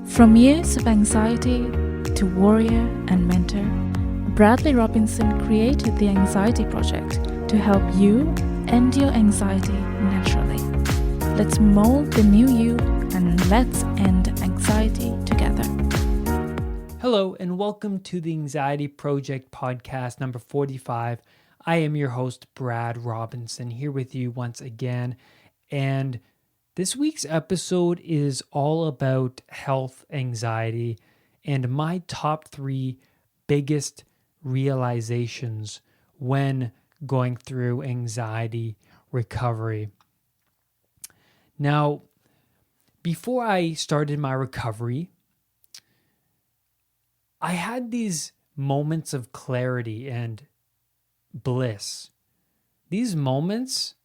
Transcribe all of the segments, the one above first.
From years of anxiety to warrior and mentor, Bradley Robinson created the Anxiety Project to help you end your anxiety naturally. Let's mold the new you and let's end anxiety together. Hello, and welcome to the Anxiety Project podcast number 45. I am your host, Brad Robinson, here with you once again. And this week's episode is all about health anxiety and my top 3 biggest realizations when going through anxiety recovery. Now, before I started my recovery, I had these moments of clarity and bliss. These moments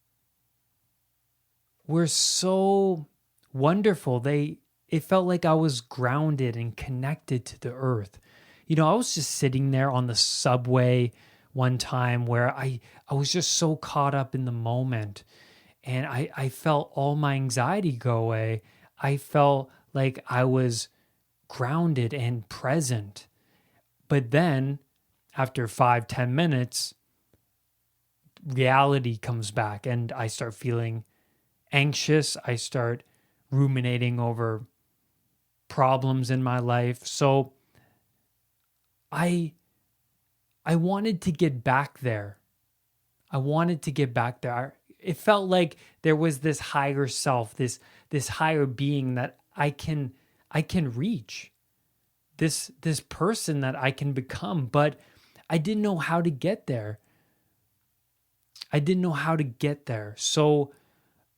were so wonderful. It felt like I was grounded and connected to the earth. You know, I was just sitting there on the subway one time where I was just so caught up in the moment, and I felt all my anxiety go away. I felt like I was grounded and present. But then after 5-10 minutes, reality comes back and I start feeling anxious. I start ruminating over problems in my life. So I wanted to get back there. It felt like there was this higher self, this higher being that I can reach. This person that I can become, but I didn't know how to get there. So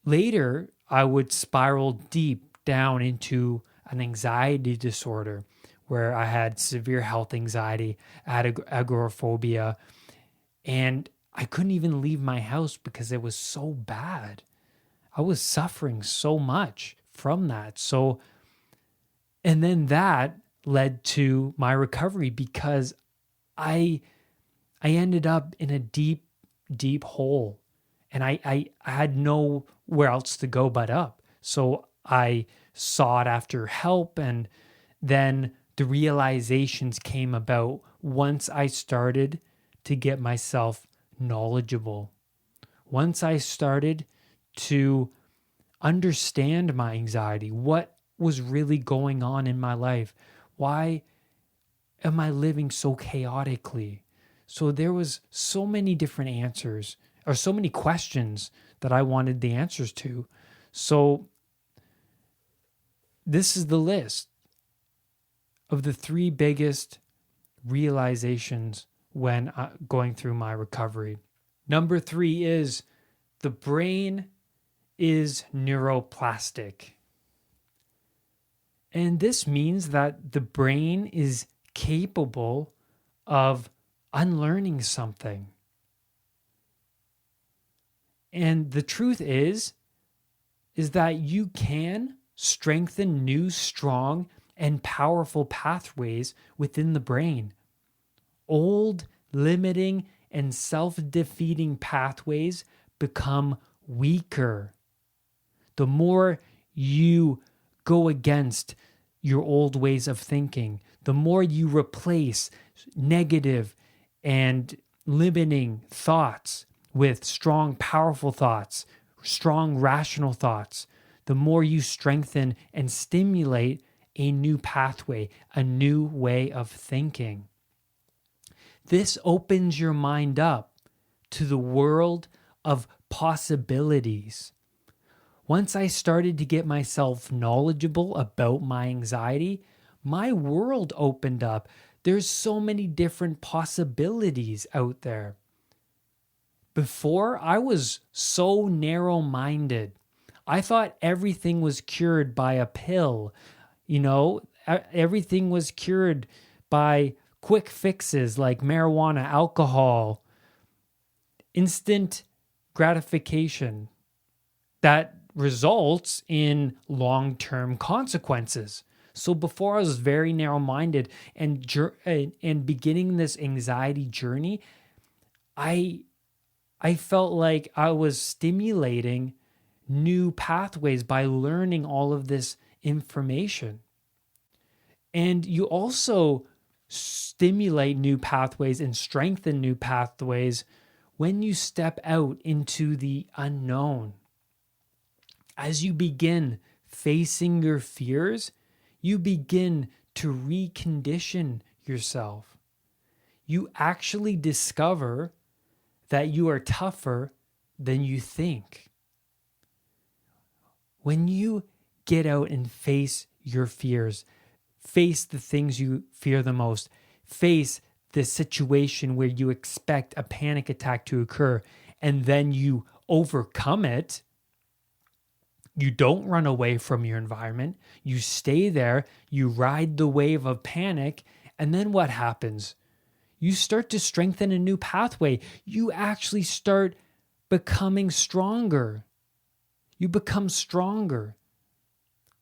later, I would spiral deep down into an anxiety disorder where I had severe health anxiety, I had agoraphobia, and I couldn't even leave my house because it was so bad. I was suffering so much from that. And then that led to my recovery because I ended up in a deep hole, and I had nowhere else to go but up. So I sought after help, and then the realizations came about once I started to get myself knowledgeable. Once I started to understand my anxiety, what was really going on in my life. Why am I living so chaotically? So there was so many different answers, or so many questions that I wanted the answers to. So this is the list of the 3 biggest realizations when going through my recovery. Number 3 is the brain is neuroplastic. And this means that the brain is capable of unlearning something. And the truth is that you can strengthen new, strong, and powerful pathways within the brain. Old, limiting, and self-defeating pathways become weaker. The more you go against your old ways of thinking, the more you replace negative and limiting thoughts with strong, powerful thoughts, strong, rational thoughts, the more you strengthen and stimulate a new pathway, a new way of thinking. This opens your mind up to the world of possibilities. Once I started to get myself knowledgeable about my anxiety, my world opened up. There's so many different possibilities out there. Before, I was so narrow-minded. I thought everything was cured by a pill. You know, everything was cured by quick fixes like marijuana, alcohol, instant gratification that results in long-term consequences. So before, I was very narrow-minded, and beginning this anxiety journey, I felt like I was stimulating new pathways by learning all of this information. And you also stimulate new pathways and strengthen new pathways when you step out into the unknown. As you begin facing your fears, you begin to recondition yourself. You actually discover that you are tougher than you think. When you get out and face your fears, face the things you fear the most, face the situation where you expect a panic attack to occur, and then you overcome it, you don't run away from your environment. You stay there, you ride the wave of panic, and then what happens? You start to strengthen a new pathway. You actually start becoming stronger. You become stronger.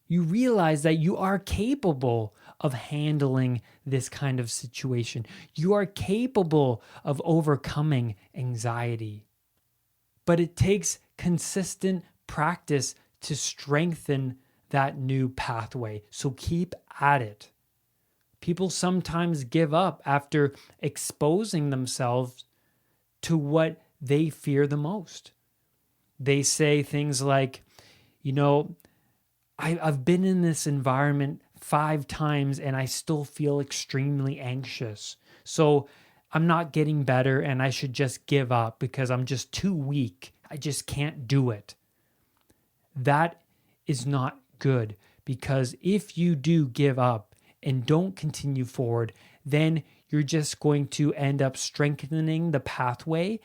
You realize that you are capable of handling this kind of situation. You are capable of overcoming anxiety. But it takes consistent practice to strengthen that new pathway. So keep at it. People sometimes give up after exposing themselves to what they fear the most. They say things like, I've been in this environment 5 times and I still feel extremely anxious. So I'm not getting better and I should just give up because I'm just too weak. I just can't do it. That is not good, because if you do give up and don't continue forward, then you're just going to end up strengthening the pathway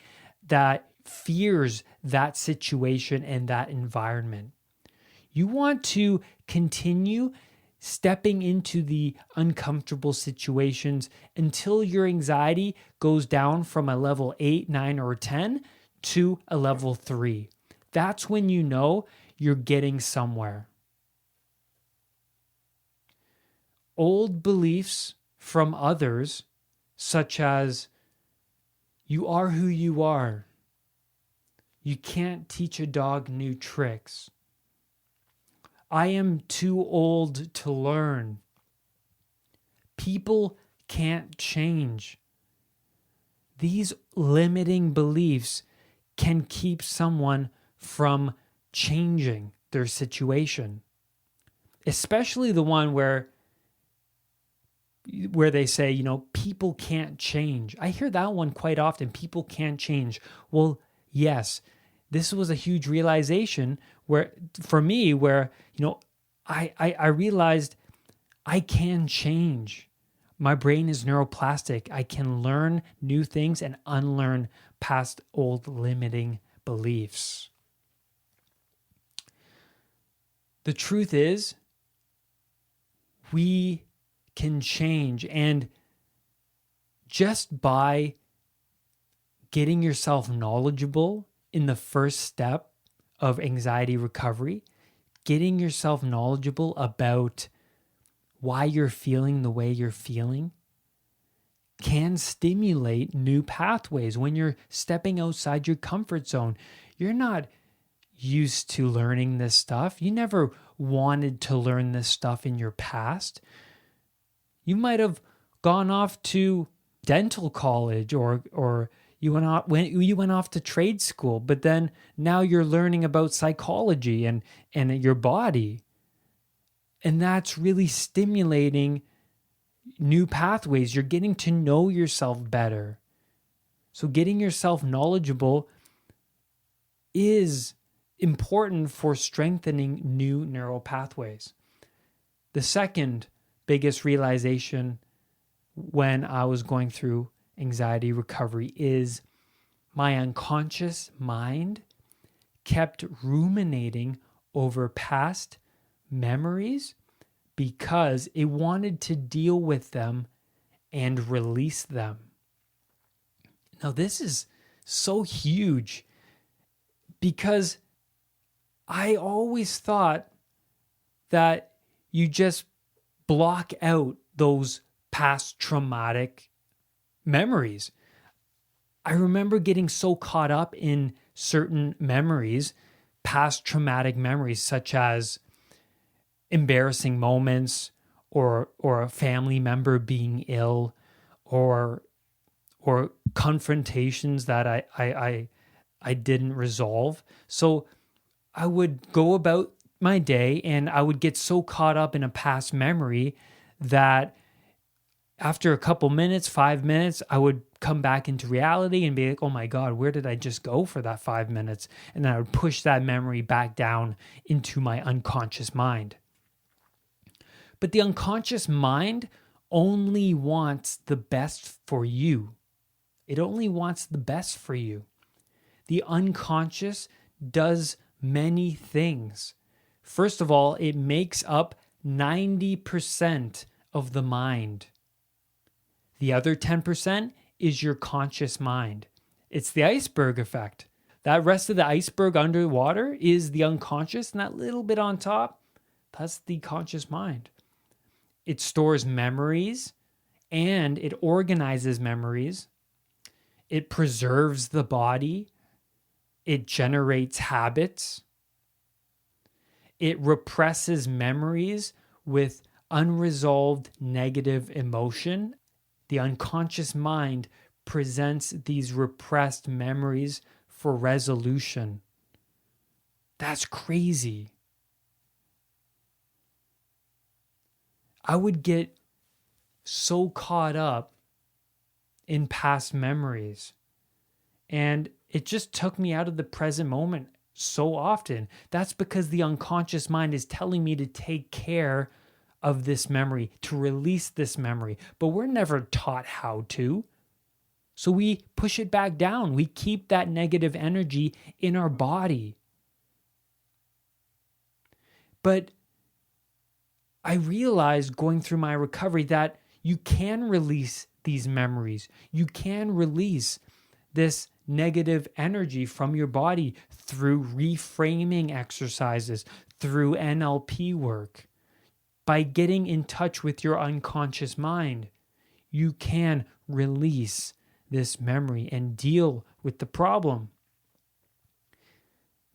that fears that situation and that environment. You want to continue stepping into the uncomfortable situations until your anxiety goes down from a level 8, 9, or 10 to a level 3. That's when you know you're getting somewhere. Old beliefs from others, such as, you are who you are. You can't teach a dog new tricks. I am too old to learn. People can't change. These limiting beliefs can keep someone from changing their situation, especially the one where they say, people can't change. I hear that one quite often. People can't change. Well, yes, this was a huge realization for me where I realized I can change. My brain is neuroplastic. I can learn new things and unlearn past old limiting beliefs. The truth is, we can change, and just by getting yourself knowledgeable in the first step of anxiety recovery, getting yourself knowledgeable about why you're feeling the way you're feeling can stimulate new pathways. When you're stepping outside your comfort zone, you're not used to learning this stuff. You never wanted to learn this stuff in your past. You might have gone off to dental college or you went off to trade school, but then now you're learning about psychology and your body. And that's really stimulating new pathways. You're getting to know yourself better. So getting yourself knowledgeable is important for strengthening new neural pathways. The second biggest realization when I was going through anxiety recovery is my unconscious mind kept ruminating over past memories because it wanted to deal with them and release them. Now, this is so huge because I always thought that you just block out those past traumatic memories. I remember getting so caught up in certain memories, past traumatic memories, such as embarrassing moments or a family member being ill, or confrontations that I didn't resolve. So I would go about my day and I would get so caught up in a past memory that after a couple minutes, 5 minutes, I would come back into reality and be like, oh my God, where did I just go for that 5 minutes? And then I would push that memory back down into my unconscious mind. But the unconscious mind only wants the best for you. It only wants the best for you. The unconscious does many things. First of all, it makes up 90% of the mind. The other 10% is your conscious mind. It's the iceberg effect. That rest of the iceberg underwater is the unconscious, and that little bit on top, that's the conscious mind. It stores memories and it organizes memories. It preserves the body. It generates habits. It represses memories with unresolved negative emotion. The unconscious mind presents these repressed memories for resolution. That's crazy. I would get so caught up in past memories, and it just took me out of the present moment so often. That's because the unconscious mind is telling me to take care of this memory, to release this memory, but we're never taught how to. So we push it back down. We keep that negative energy in our body. But I realized going through my recovery that you can release these memories. You can release this negative energy from your body through reframing exercises, through NLP work. By getting in touch with your unconscious mind, you can release this memory and deal with the problem.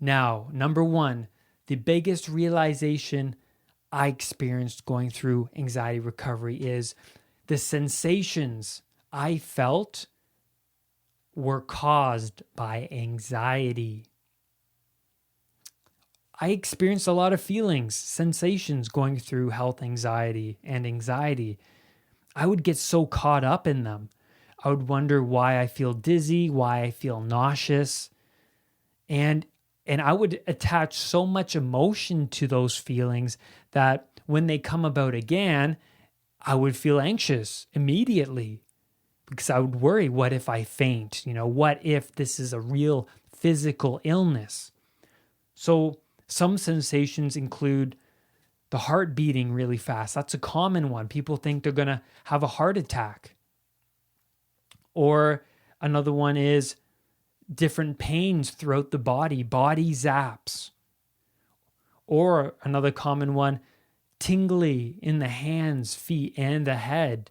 Now, number one, the biggest realization I experienced going through anxiety recovery is the sensations I felt were caused by anxiety. I experienced a lot of feelings, sensations going through health anxiety and anxiety. I would get so caught up in them. I would wonder why I feel dizzy, why I feel nauseous. And I would attach so much emotion to those feelings that when they come about again, I would feel anxious immediately because I would worry, what if I faint? What if this is a real physical illness? So some sensations include the heart beating really fast. That's a common one. People think they're going to have a heart attack. Or another one is different pains throughout the body zaps. Or another common one, tingly in the hands, feet, and the head.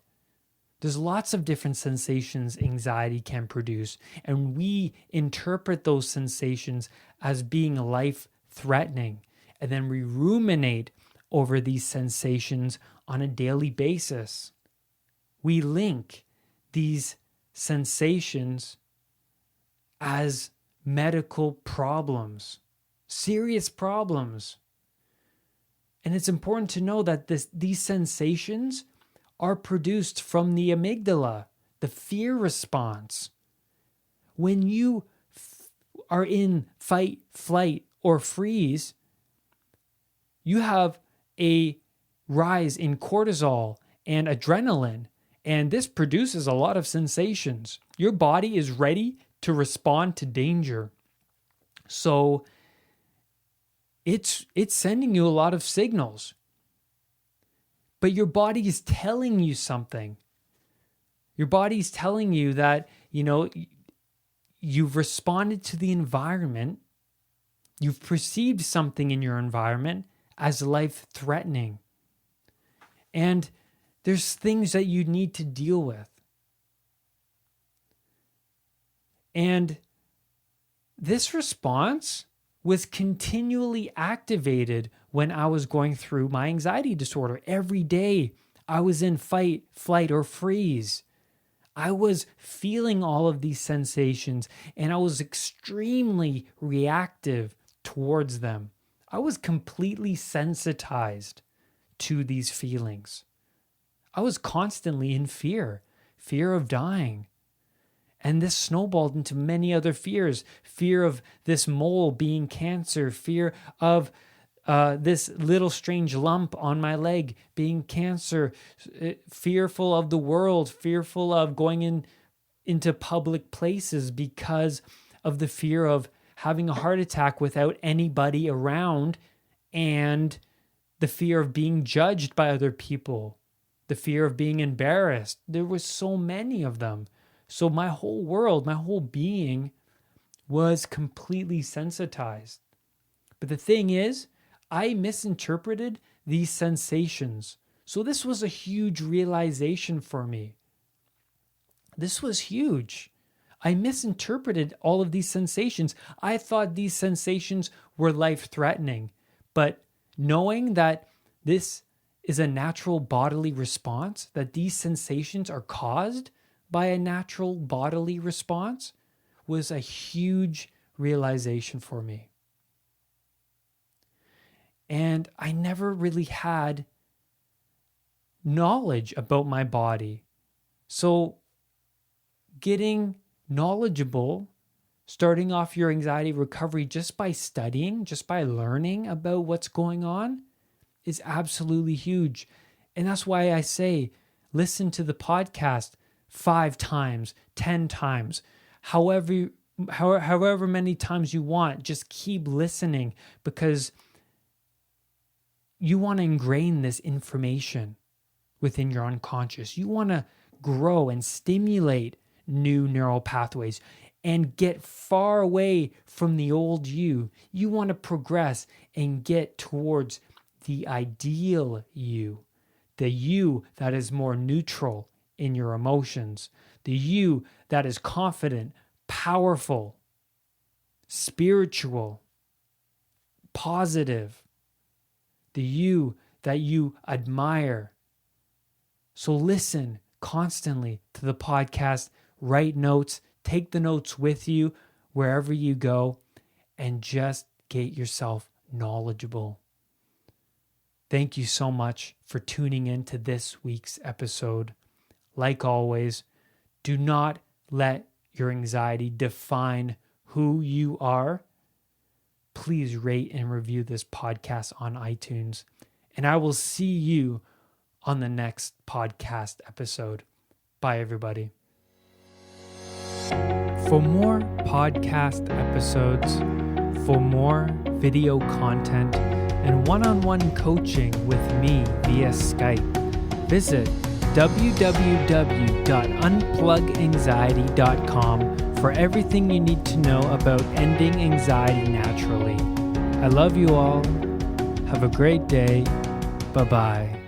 There's lots of different sensations anxiety can produce, and we interpret those sensations as being life-threatening, and then we ruminate over these sensations on a daily basis. We link these sensations as medical problems, serious problems. And it's important to know that these sensations are produced from the amygdala, the fear response. When you are in fight, flight, or freeze, you have a rise in cortisol and adrenaline, and this produces a lot of sensations. Your body is ready to respond to danger. So it's sending you a lot of signals. But your body is telling you something. Your body is telling you that, you've responded to the environment. You've perceived something in your environment as life-threatening. And there's things that you need to deal with. And this response, was continually activated when I was going through my anxiety disorder. Every day I was in fight, flight, or freeze. I was feeling all of these sensations and I was extremely reactive towards them. I was completely sensitized to these feelings. I was constantly in fear of dying. And this snowballed into many other fears. Fear of this mole being cancer, fear of this little strange lump on my leg being cancer, fearful of the world, fearful of going into public places because of the fear of having a heart attack without anybody around, and the fear of being judged by other people, the fear of being embarrassed. There was so many of them. So my whole world, my whole being was completely sensitized. But the thing is, I misinterpreted these sensations. So this was a huge realization for me. This was huge. I misinterpreted all of these sensations. I thought these sensations were life-threatening. But knowing that this is a natural bodily response, that these sensations are caused by a natural bodily response, was a huge realization for me. And I never really had knowledge about my body. So getting knowledgeable, starting off your anxiety recovery just by studying, just by learning about what's going on, is absolutely huge. And that's why I say, listen to the podcast 5 times, 10 times, however many times you want. Just keep listening, because you want to ingrain this information within your unconscious. You want to grow and stimulate new neural pathways and get far away from the old you. You want to progress and get towards the ideal you, the you that is more neutral in your emotions, the you that is confident, powerful, spiritual, positive, the you that you admire. So listen constantly to the podcast, write notes, take the notes with you wherever you go, and just get yourself knowledgeable. Thank you so much for tuning in to this week's episode. Like always, do not let your anxiety define who you are. Please rate and review this podcast on iTunes, and I will see you on the next podcast episode. Bye, everybody. For more podcast episodes, for more video content, and one-on-one coaching with me via Skype, visit www.unpluganxiety.com for everything you need to know about ending anxiety naturally. I love you all. Have a great day. Bye-bye.